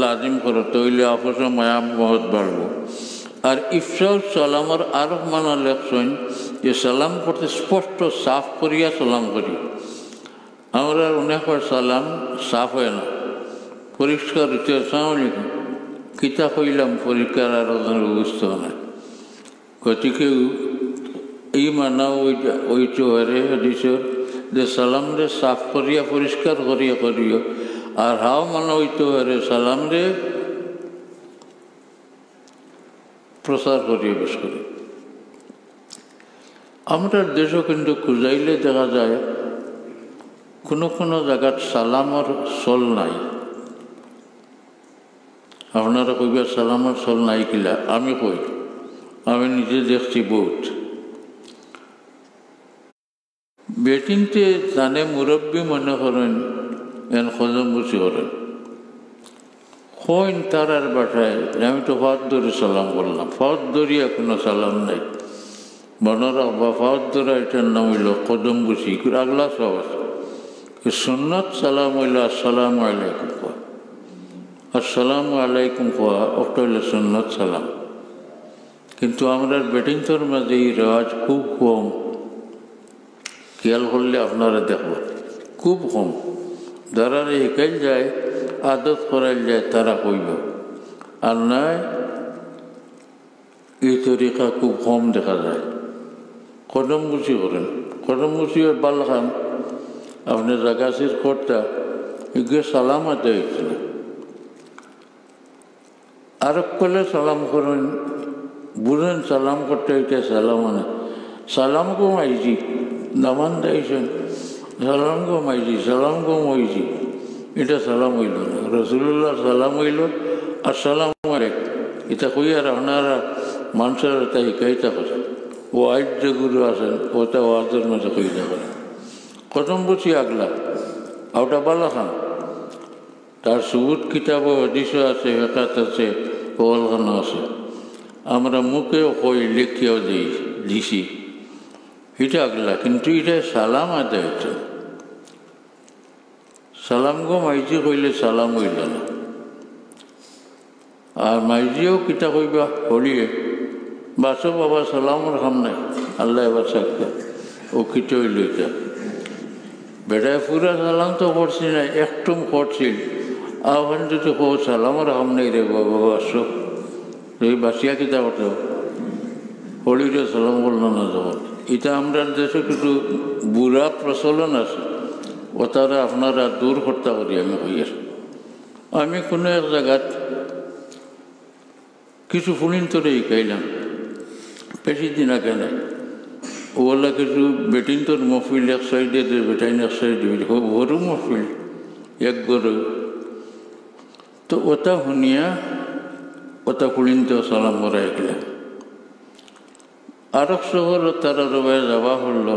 লাজিম করো, তৈলে আপস মায়া মহৎ বাড়ব। আর ইফশাউ সালামর আরো মানা লেখছেন যে সালাম করতে স্পষ্ট সাফ করিয়া সালাম করি। আমরা অনেক সালাম সাফ হয় না, পরিষ্কার হইতে আসসালামু আলাইকুম কিতা কইলাম পরীক্ষার আরো বুঝতে হয়। গতিকে এই মানা ওইটা হরে হাদিসের যে সালাম রে সাফ করিয়া পরিষ্কার করিয়া করিও। আর হাও মানা হইতে হরে সালাম রে প্রচার করিয়া বেশ করে। আমরা দেশও কিন্তু খুঁজাইলে দেখা যায় কোনো কোনো জায়গাত সালামর চল নাই। আপনারা কইবার সালামর চল নাই কিলা? আমি কই, আমি নিজে দেখছি বহুত। বেটিনতে জানে মুরব্বী মনে করেন এন খজম বুঝি করেন কইন তারার বাসায় আমি তো ফাঁদ ধরে সালাম করলাম, ফাঁদ ধরিয়া কোনো সালাম নাই। বনরা বা ফাঁদ ধরা এটার নাম হইল কদম বুঝি আগলা সব আছে। সুন্নত সালাম হইল আসসালামু আলাইকুম কোয়া, আসসালামু আলাইকুম কোয়া ওটা হইল সুন্নত সালাম। কিন্তু আমরা বেটিংতর মাঝে এই রেওয়াজ খুব কম। খেয়াল করলে আপনারা দেখব খুব কম। যারা শিকাইল যায় আদত করাইল যায় তারা কইব, আর নাই এই তরিকা খুব কম দেখা যায়। কদম বুঝি করেন, কদম বুঝি ভাল খান আপনি জাগাছির করতা এগুলো সালাম আতে হয়েছিল। আর করলে সালাম করেন, বুঝেন সালাম করতে হইতে সালাম মানে সালাম কম আইছি নামান দিয়েছেন, সালাম কম আইছি, সালাম কম হয়েছি, এটা সালাম হইল না। রসুল্লাহ সালাম হইল আসসালামু আলাইকুম। এটা কই আর আপনারা মানুষের এটা শিকাইতে পারে। ও আইজ যে গুরু আছেন ওটা ওয়াজের মাঝে কইতে পারে। কদম বুঝি আগলা ওটা বালা খান, তার সুবুত কিতাব হদিসও আছে, হেকাত আছে, কলখানো আছে। আমরা মুখেও কই লিখিয়াও দিছি, এটা আগলা। কিন্তু এটা সালাম আদায় হইতে, সালাম গো মাইজি কইলে সালাম হইল না। আর মাইজিও কিতা কইবা হলিয়ে বাসো বাবা সালামর খাম নাই আল্লাহ এবার সাক্ষা ও কিতে হইল। এটা বেটায় পুরা সালাম তো করছি না, একটু করছিল আহ্বান যদি কো সালামর খাম নাই রে বাবা বাসো এই বাসিয়া কিতা করতে হলিরে সালাম করল না যখন। এটা আমরা দেশে কিছু বুড়া প্রচলন আছে, ও তারা আপনারা দূর হত্যা করি। আমি হইয়ার আমি কোনো এক জায়গাত কিছু ফুলিন তোরে শিকাইলাম বেশি দিন আগে নাই। ওলা কিছু বেটিন তোর মহফিল এক সাইডে বেটাইন এক সাইডে গরু মহফিল এক গরু। তো ওটা শুনিয়া ওটা ফুলিন তো সালাম করা গেলাম। আর এক শহর তারা রবাই যাবা হল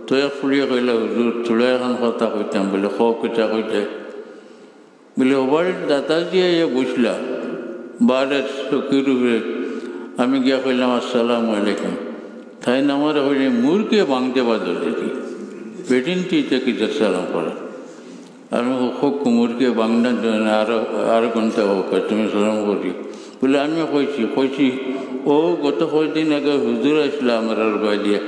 তো এক ফুলিয়ে কইলা হুজুর চুলা এখন কথা কইতাম বলে খ কিতা কইতে বলে ওবার দাদাজি বুঝলা বারের চকির উপরে। আমি গিয়া কইলাম আসসালামু আলাইকুম। তাই না আমার হইলে মুরকে ভাঙতে বাদল দেখি বেটিনটি কিতা সালাম করা। আমি খুব মুরকে ভাঙনা আরো ঘন্টা হোক তুমি সালাম করি বলে আমি কইছি ও গত কয়েকদিন আগে হুজুর আসলে আমরা রবাই দিয়ে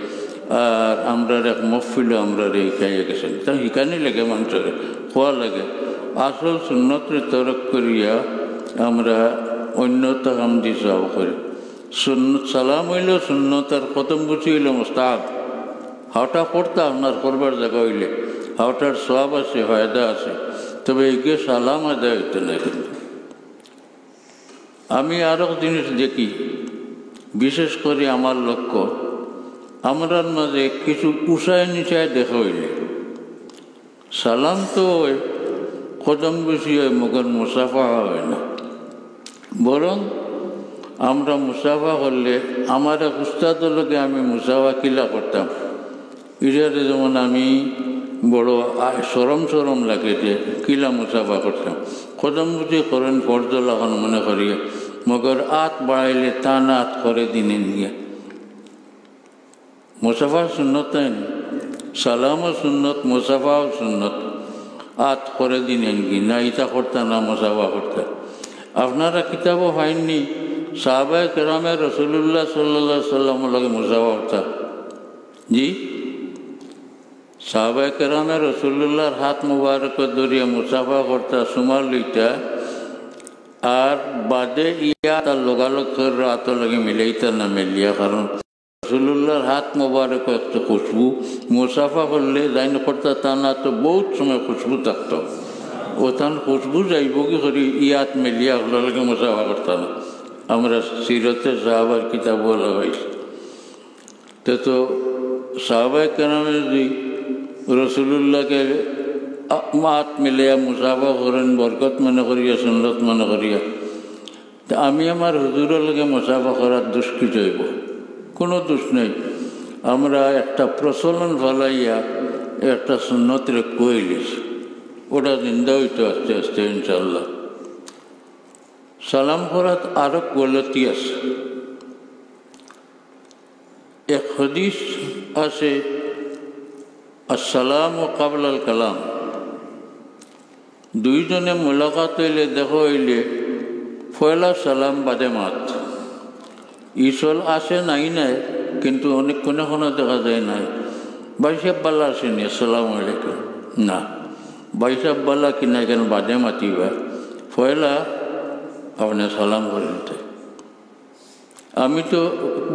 আর আমরা এক মহফিল আমরা শিখাইয়া গেছেন। তা শিখানি লাগে মানুষের খোয়া লাগে। আসল সুন্নতরে তরক করিয়া আমরা অন্যতা কাম দি যাও করি। সুন্নত সালাম হইল সুন্নত আর খতম বুঝি হইল মোস্তাহাব। হাওটা করতা আপনার করবার জায়গা হইলে হাওটার সওয়াব আছে, ফায়দা আছে, তবে এগিয়ে সালাম আদায় হইতে না। কিন্তু আমি আরও জিনিস দেখি, বিশেষ করে আমার লক্ষ্য আমরার মাঝে কিছু উষায় নিচায় দেখা হইলে সালাম তো কদম বেশি হয়, মগর মুসাফা হয় না। বরং আমরা মুসাফা করলে আমার এক উস্তাদের লোকে আমি মুসাফা কিলা করতাম। ইটারে যেমন আমি বড় সরম লাগে যে কিলা মুসাফা করতাম। কদম বুঝি করেন ফর্দ লাগানো মনে করিয়া, মগর আত বাড়াইলে টান আত করে দিনে নিয়ে। মুসাফা সুন্নত সালামও সুন্নত, মুসাফাও সুন্নত। আত করে দিনেন কি না ইটা করতাম না মুসাফা করতাম। আপনারা কিতাবও পাইননি সাহাবায়ে কেরামে রাসূলুল্লাহ সাল্লাল্লাহু আলাইহি সাল্লামের লগে মুসাফা করতা। জি, সাহাবায়ে কেরামে রাসূলুল্লাহর হাত মুবারক ধরিয়া মুসাফা করতা, সুমার লইতা, আর বাদে ইয়া তার লগালগ করে হাত লগে মিলাইতা না মিলিয়া, কারণ রাসূলুল্লাহর হাত মুবারক একটা খুশবু, মুসাফা করলে যাইন করতা তা না, তো বহুত সময় খুশবু থাকতো, ও তার খুশবু যাইব কি করি ইয়াত মিলিয়া লগে মুসাফা করতা না। আমরা সিরতে সাহাবার কিতাব বলা হয়েছে। তো সাহাবায়ে কেরামে যদি রাসূলুল্লাহকে হাত মিলিয়া মুসাফা করেন বরকত মনে করিয়া, সুন্নত মনে করিয়া, তা আমি আমার হুজুরের লগে মুসাফা করার দোষ কি যাইব? কোনো দোষ নেই। আমরা একটা প্রচলন ফলাইয়া একটা সুন্নতরে কইলিছি, ওটা জিন্দা হইতো আস্তে আস্তে ইনশাল্লাহ। সালাম করাত আরো গলতি আছে। এক হাদিস আছে আসসালামু কাবলাল কালাম, দুইজনে মুলাকাত হইলে দেখা হইলে পয়লা সালাম বাদে মাত। ইসল আসে নাই নাই, কিন্তু অনেক কোনো কোনো দেখা যায় নাই। বাইসাব বাল্লা আসেনি আসসালামু আলাইকুম, না বাইসাব বাল্লা কিনা কেন বাদে মাতিবা, পয়লা আপনি সালাম করেন। আমি তো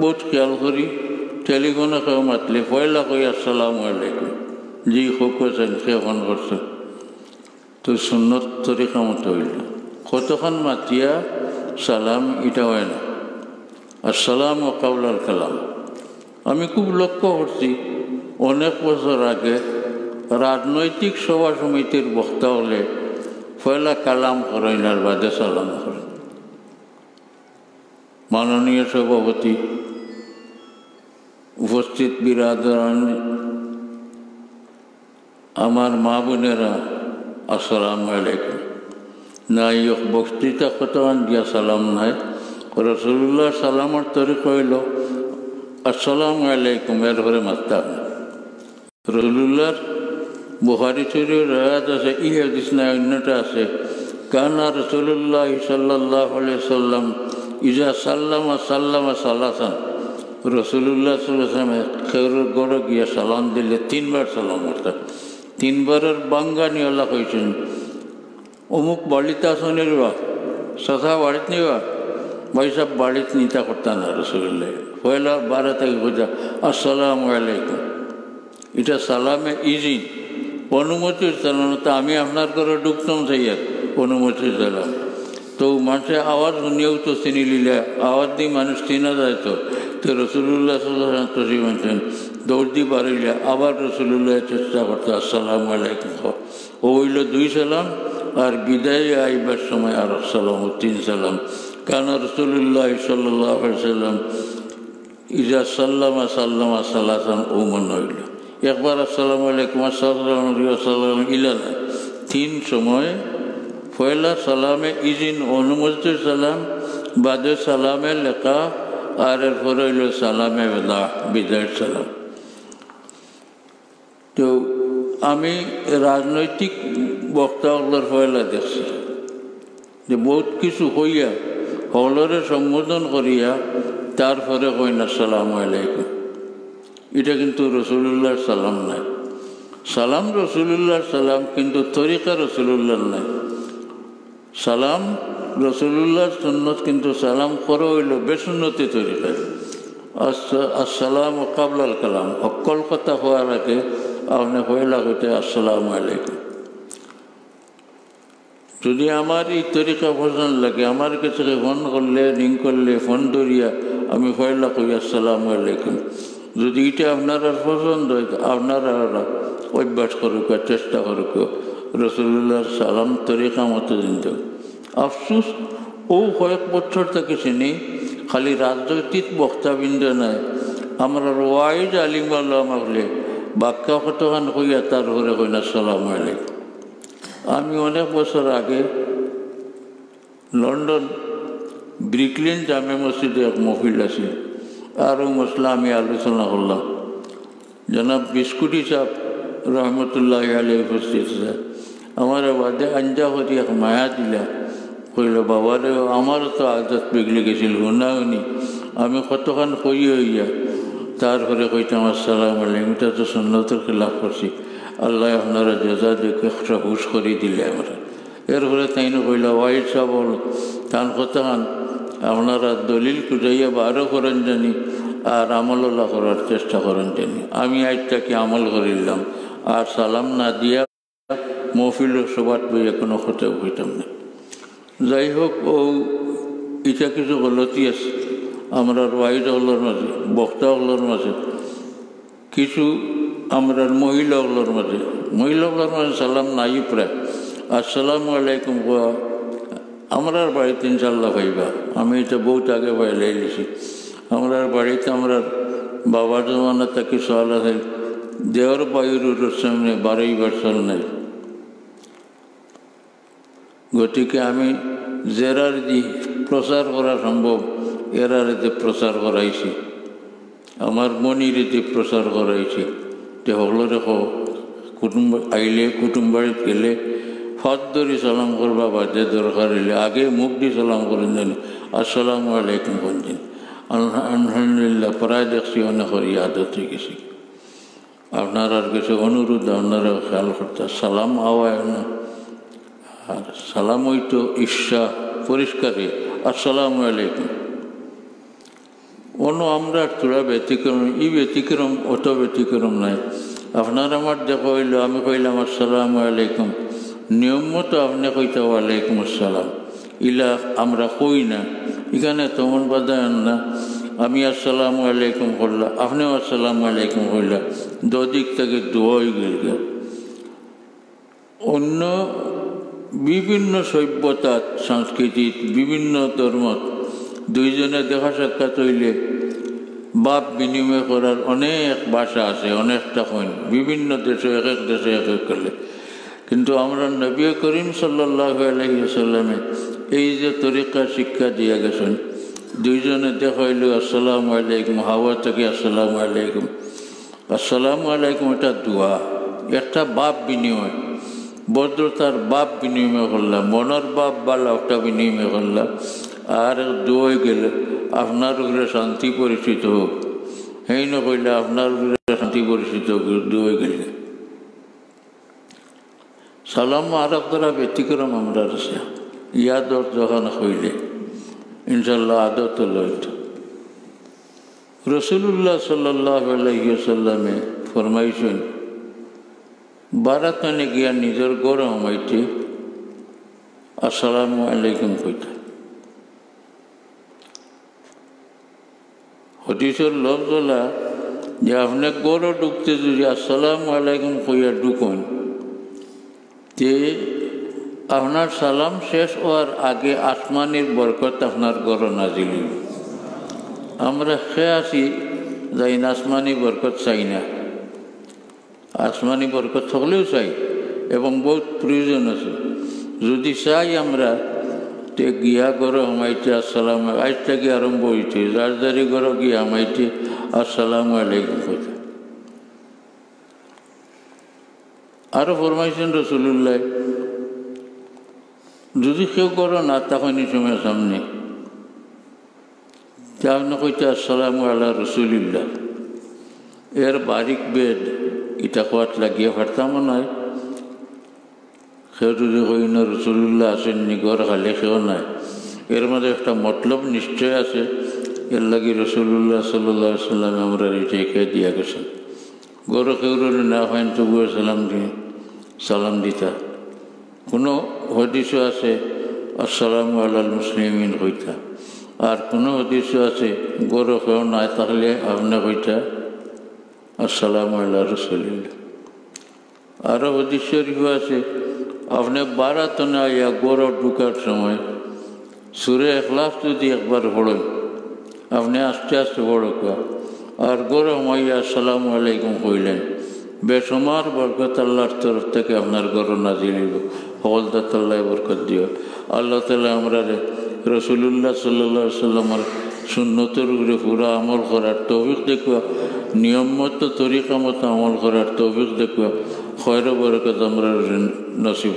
বহুত খেয়াল করি, টেলিফোনে কেউ মাতলে পয়লা কই আসসালামু আলাইকুম, জি খুব করছেন সে ফোন করছেন, তো সুন্নত তরিকা মতো হইল। কতক্ষণ মাতিয়া সালাম এটা হয় না, আসসালাম ও কাবলাল কালাম। আমি খুব লক্ষ্য করছি, অনেক বছর আগে রাজনৈতিক সভা সমিতির বক্তা হলে পয়লা কালাম করেন আর বাদে সালাম করেন। মাননীয় সভাপতি, উপস্থিত বিরাদরান, আমার মা বোনেরা, আসসালামু আলাইকুম। নাই বক্তৃতা কতক্ষণ দিয়া সালাম নাই, রাসূলুল্লাহ সালামের তরিকা হইল আসসালামু আলাইকুম, এরপরে মারতাম। রাসূলুল্লাহর বুখারী শরীফের রায়াত আছে, এই হাদিস না অন্যটা আছে, কানা রাসূলুল্লাহ সাল্লাল্লাহু আলাইহি সাল্লাম ইজা সাল্লামা সাল্লামা সালাসান। রাসূলুল্লাহ সাল্লাল্লাহু আলাইহি ওয়াসাল্লাম খেউরের গড়ে গিয়া সালাম দিলে 3 বার সালাম করতেন। 3 বারের বাঙ্গানি আল্লাহ কইছেন, অমুক বাড়িতে আসনের বা সথা বাড়িতে নিবা, ভাই সব বাড়িতে নিতা করতেন না রাসূলুল্লাহ। পয়লা 12 থেকে বোঝা আসসালামু আলাইকুম, এটা সালামে ইজিন, অনুমতির সালাম। তো আমি আপনার ঘরে ঢুকতাম চাইয়ার অনুমতির সালাম, তো মানুষের আওয়াজ শুনিয়েও তো চিনি লিলে, আওয়াজ দিয়ে মানুষ চিনা যায়। তো রাসূলুল্লাহ সাল্লাল্লাহু আলাইহি ওয়াসাল্লাম দৌড় দিয়ে বাড়িলে আবার রাসূলুল্লাহ চেষ্টা করতো আসসালামু আলাইকুম। ও হইল 2 সালাম, আর বিদায় আইবার সময় আর সালাম, 3 সালাম। কারণ রাসূলুল্লাহ সাল্লাল্লাহু আলাইহি ওয়াসাল্লাম ইজা সাল্লামা সাল্লামা সালাসান, ও মনে হইল একবার আসসালামু আলাইকুম আসসালাম ইলাল 3 সময়। পয়লা সালামে ইজিন অনুমতির সালাম, বাদে সালামে লেখা, আর এরপরে হইল সালামে বেদা, বিদায়ের সালাম। তো আমি রাজনৈতিক বক্তাগুলোর পয়লা দেখছি যে বহুত কিছু হইয়া হলরে সম্বোধন করিয়া তারপরে কইন আসসালামু আলাইকুম। এটা কিন্তু রাসূলুল্লাহর সালাম নাই। সালাম রাসূলুল্লাহর সালাম, কিন্তু তরিকা রাসূলুল্লাহর নাই। সালাম রাসূলুল্লাহর সুন্নত, কিন্তু সালাম করা হইল বেসুন্নতি তরিকায়। আসসালামু কাবলাল কালাম, অকল কথা হওয়ার আগে আপনি পয়লা কইতে আসসালামু আলাইকুম। যদি আমার এই তরিকা পছন্দ লাগে, আমার কাছে ফোন করলে, রিং করলে, ফোন ধরিয়া আমি পয়লা কই আসসালামু আলাইকুম। যদি এটা আপনারা পছন্দ হয়, আপনারা অভ্যাস করুক, চেষ্টা করুক রাসূলুল্লাহর সালাম তরিকা মতো দিতে। আফসোস, ও কয়েক বছর থেকে চিনি খালি রাজনৈতিক বক্তাবৃন্দ নাই, আমরা ওয়াইজ আলিম আল্লামা হলে বাক্যা কতখান কইয়া তার ঘরে কইন আসসালামু আলাইকুম। আমি অনেক বছর আগে লন্ডন ব্রিকলিন জামে মসজিদে এক মহফিল আছে, আরও মশলা আমি আলোচনা করলাম। জনাব বিস্কুটি সাহেব রহমতুল্লাহ আলাইহি উপস্থিত আছে। আমার বাদে আঞ্জা করি এক মায়া দিলা, কইল বাবারে আমারও তো আদত বিগড়ে গেছিল হুনা হুনি আমি কতক্ষণ কই হইয়া তারপরে কইতাম আসসালামু আলাইকুম। এটা তো সুন্নতের খিলাফ করছি, আল্লাহ আপনারা জেজা দেখে একটা হুশ করে দিলে আমরা। এরপরে তাইনো কইলা ওয়াইড সাহ বল তান কতক্ষণ আপনারা দলিল খুঁজাইয়া বারো করেন জানি আর আমল্লা করার চেষ্টা করেন জানি। আমি আজটাকে আমল করিলাম আর সালাম না দিয়া মহফিল সবার বইয়া কোনো কথা হইতাম না। যাই হোক ও এটা কিছু গলতি আছে আমরা ওয়াইড হলোর মাঝে, বক্তা হলোর মাঝে, কিছু আমরা মহিলাগুলোর মাঝে সালাম নাই প্রায়। আসসালামু আলাইকুম আমরার বাড়িতে ইনশাল্লাহ ভাইবা, আমি এটা বহুত আগে ভাইলাই লিছি। আমরার বাড়িতে আমরা বাবার জমানা তাকে সওয়াল আছে দেওয়ার বায়ুর সামনে 12 বছর নাই। গতিকে আমি জেরার দি প্রচার করা সম্ভব এরারিতে প্রচার করাইছি, আমার মনিরীতি প্রচার করাইছি। যে হলরে কুটুম্ব আইলে কুটুম্ব বাড়িতে গেলে হাত ধরে সালাম করবা বাদে দরকার হইলে আগে মুখ দিয়ে সালাম করেন জানি আসসালামু আলাইকুম বলছেন। আলহামদুলিল্লাহ প্রায় দেখছি অনেক আদত হয়ে গেছি। আপনার আর কিছু অনুরোধ আপনারা খেয়াল করতে সালাম আওয়ায় না, আর সালাম হইতো ঈর্ষা পরিষ্কারে আসসালামু আলাইকুম। অন্য আমরা তোরা ব্যতিক্রম, এই ব্যতিক্রম অত ব্যতিক্রম নাই। আপনার আমার দেখা হইল আমি কইলাম আসসালামু আলাইকুম, নিয়ম মতো আপনি কইতে ওয়ালাইকুম আসসালাম, ইলা আমরা কই না। এখানে তেমন বাধা না, আমি আসসালামু আলাইকুম করলাম আপনিও আসসালামু আলাইকুম করলাম, দুদিক থেকে দোয়াই গেল। অন্য বিভিন্ন সভ্যতা সংস্কৃতি বিভিন্ন ধর্ম দুইজনে দেখা সাক্ষাৎ হইলে বাপ বিনিময় করার অনেক ভাষা আছে, অনেকটা কইন বিভিন্ন দেশে এক এক দেশে এক এক করলে। কিন্তু আমরা নবী করিম সাল্লাল্লাহু আলাইহি ওয়াসাল্লামে এই যে তরিকা শিক্ষা দিয়ে গেছেন, দুইজনে দেখা হইল আসসালামু আলাইকুম, হাওয়া থেকে আসসালামু আলাইকুম। আসসালামু আলাইকুম এটা দোয়া, একটা বাপ বিনিময়, ভদ্রতার বাপ বিনিময় করলাম, মনের বাপ বালা একটা বিনিময় করলাম। আর দোয়াই গেলে আপনার উপরে শান্তি পরিচিত হোক, এই নকইলে আপনার উপরে শান্তি পরিচিত হোক দোয়াই গেলে। সালাম আরব দ্বারা ব্যতিক্রম আমরা আছে, ইয়াদর যখন হইলে ইনশাল্লাহ আদত লইত। রসুল্লাহ সাল্লাল্লাহু আলাইহি ওয়াসাল্লামে ফরমাইছেন বারাতানে গিয়া নিজের গরম হইতে আসসালামু আলাইকুম কইতা। হদিসের লফজ হলা যে আপনি গরো ঢুকতে যদি আসসালামু আলাইকুম কইয়া ঢুকুন, যে আপনার সালাম শেষ হওয়ার আগে আসমানের বরকত আপনার গরো নাজিল। আমরা খেয়ে আসি যাই না আসমানি বরকত চাই না, আসমানি বরকত সকলেও চাই এবং বহুত প্রয়োজন আছে। যদি চাই আমরা তে গিয়া গরো হামাইতে আসসালাম, আজ থেকে আরম্ভ হইতে যার যারি গরো গিয়া হামাইতে আসসালামু আলাইকুম কথা। আরও ফরমাইছেন রসুল্লাহ যদি কেউ করো না তখনই সময় সামনে আপনি কইতে আসসালামু আলা রসুলিল্লাহ, এর বারিক বেদ ইটা কোয়াত লাগিয়ে পারতামও নয়। সেও যদি কই না রসুল্লাহ আসেননি গড় খালে সেও নাই, এর মধ্যে একটা মতলব নিশ্চয় আছে। এর লাগি রসুল্লাহ সাল্লাল্লাহু আলাইহি ওয়াসাল্লাম আমরা এটাই খেয়ে দিয়া গেছেন। গড় খেউরে না হয় তবুও সালাম দিতা। কোনো হদিসও আছে আসসালামু আলাল মুসলিমিন কইতা, আর কোনো হদিসও আছে গড় খেও নাই তাহলে আপনি কইতা আসসালামু আলা রসুলিল্লাহ। আরও হদিস শরীফও আছে আপনি বারাতনে আইয়া গড় ঢুকার সময় সূরা ইখলাস যদি একবার পড়েন আপনি আস্তে আস্তে পড়কা, আর গড় মাইয়া আসসালামু আলাইকুম কইলেন, বেসমার বরকত আল্লাহর তরফ থেকে আপনার গড় নাজিল হইব। হলদাতাল্লাহ বরকত দিও। আল্লাহ তাআলা আমরা রসুল্লাহ সাল্লাল্লাহু আলাইহি ওয়াসাল্লামের সুন্নতের উপরে পুরা আমল করার তৌফিক দেখুয়া, নিয়ম মতো তরিকা মতো আমল করার তৌফিক দেখুয়া, খয়র বরকত আমরা নসিব।